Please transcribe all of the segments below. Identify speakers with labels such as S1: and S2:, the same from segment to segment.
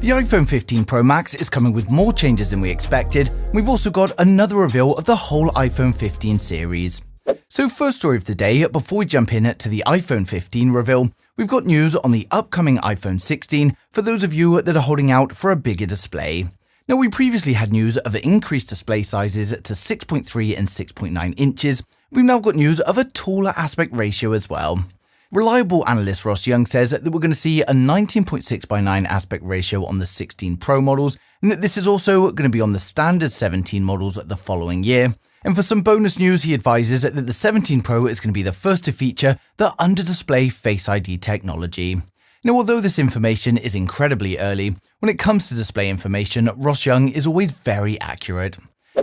S1: The iPhone 15 Pro Max is coming with more changes than we expected. We've also got another reveal of the whole iPhone 15 series. So first story of the day, before we jump in to the iPhone 15 reveal, we've got news on the upcoming iPhone 16 for those of you that are holding out for a bigger display. Now, we previously had news of increased display sizes to 6.3 and 6.9 inches. We've now got news of a taller aspect ratio as well. Reliable analyst Ross Young says that we're going to see a 19.6:9 aspect ratio on the 16 Pro models, and that this is also going to be on the standard 17 models the following year. And for some bonus news, he advises that the 17 Pro is going to be the first to feature the under-display Face ID technology. Now, although this information is incredibly early, when it comes to display information, Ross Young is always very accurate.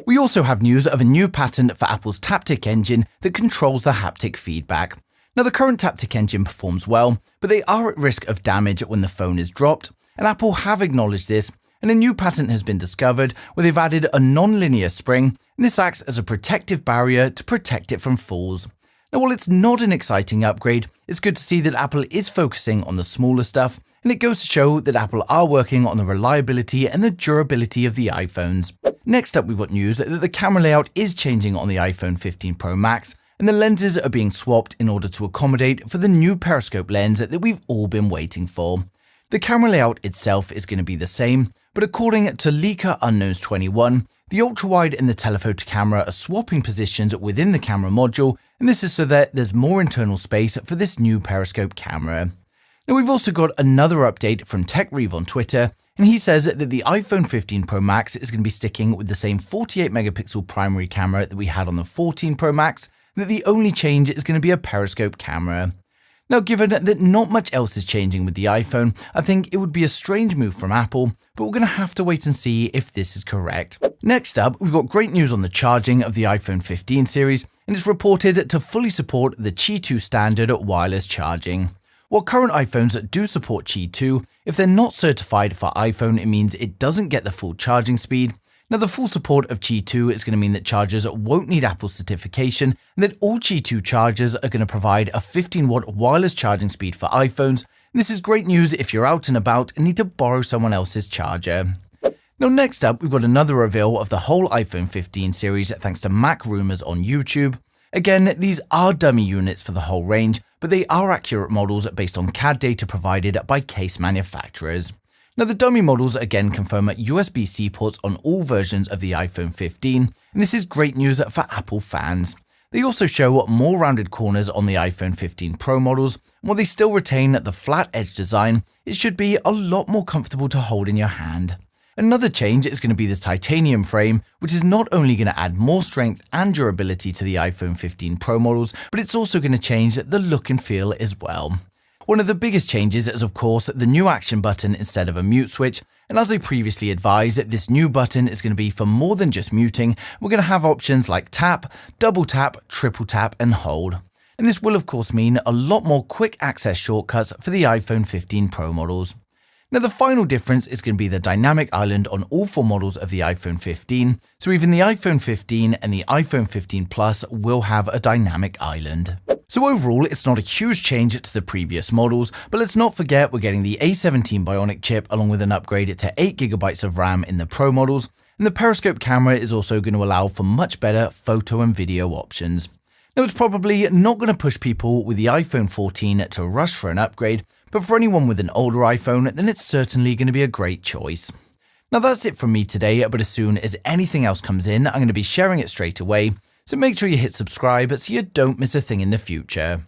S1: We also have news of a new patent for Apple's Taptic engine that controls the haptic feedback. Now, the current Taptic engine performs well, but they are at risk of damage when the phone is dropped, and Apple have acknowledged this, and a new patent has been discovered where they've added a non-linear spring, and this acts as a protective barrier to protect it from falls. Now, while it's not an exciting upgrade, it's good to see that Apple is focusing on the smaller stuff, and it goes to show that Apple are working on the reliability and the durability of the iPhones. Next up, we've got news that the camera layout is changing on the iPhone 15 Pro Max, and the lenses are being swapped in order to accommodate for the new periscope lens that we've all been waiting for. The camera layout itself is going to be the same, but according to leaker Unknowns21, the ultra-wide and the telephoto camera are swapping positions within the camera module, and this is so that there's more internal space for this new periscope camera. Now, we've also got another update from TechRev on Twitter, and he says that the iPhone 15 Pro Max is going to be sticking with the same 48 megapixel primary camera that we had on the 14 Pro Max, and that the only change is going to be a periscope camera. Now, given that not much else is changing with the iPhone, I think it would be a strange move from Apple, but we're going to have to wait and see if this is correct. Next up, we've got great news on the charging of the iPhone 15 series, and it's reported to fully support the Qi 2 standard wireless charging. While current iPhones do support Qi 2, if they're not certified for iPhone, it means it doesn't get the full charging speed. Now, the full support of Qi 2 is going to mean that chargers won't need Apple's certification, and that all Qi 2 chargers are going to provide a 15-watt wireless charging speed for iPhones. This is great news if you're out and about and need to borrow someone else's charger. Now, next up, we've got another reveal of the whole iPhone 15 series thanks to Mac Rumors on YouTube. Again, these are dummy units for the whole range, but they are accurate models based on CAD data provided by case manufacturers. Now, the dummy models again confirm USB-C ports on all versions of the iPhone 15, and this is great news for Apple fans. They also show more rounded corners on the iPhone 15 Pro models, and while they still retain the flat edge design, it should be a lot more comfortable to hold in your hand. Another change is going to be the titanium frame, which is not only going to add more strength and durability to the iPhone 15 Pro models, but it's also going to change the look and feel as well. One of the biggest changes is, of course, the new action button instead of a mute switch, and as I previously advised, this new button is going to be for more than just muting. We're going to have options like tap, double tap, triple tap, and hold. And this will, of course, mean a lot more quick access shortcuts for the iPhone 15 Pro models. Now, the final difference is going to be the dynamic island on all four models of the iPhone 15, so even the iPhone 15 and the iPhone 15 Plus will have a dynamic island. So overall, it's not a huge change to the previous models, but let's not forget we're getting the A17 Bionic chip along with an upgrade to 8GB of RAM in the Pro models, and the periscope camera is also going to allow for much better photo and video options. Now, it's probably not going to push people with the iPhone 14 to rush for an upgrade, but for anyone with an older iPhone, then it's certainly going to be a great choice. Now, that's it from me today, but as soon as anything else comes in, I'm going to be sharing it straight away, so make sure you hit subscribe so you don't miss a thing in the future.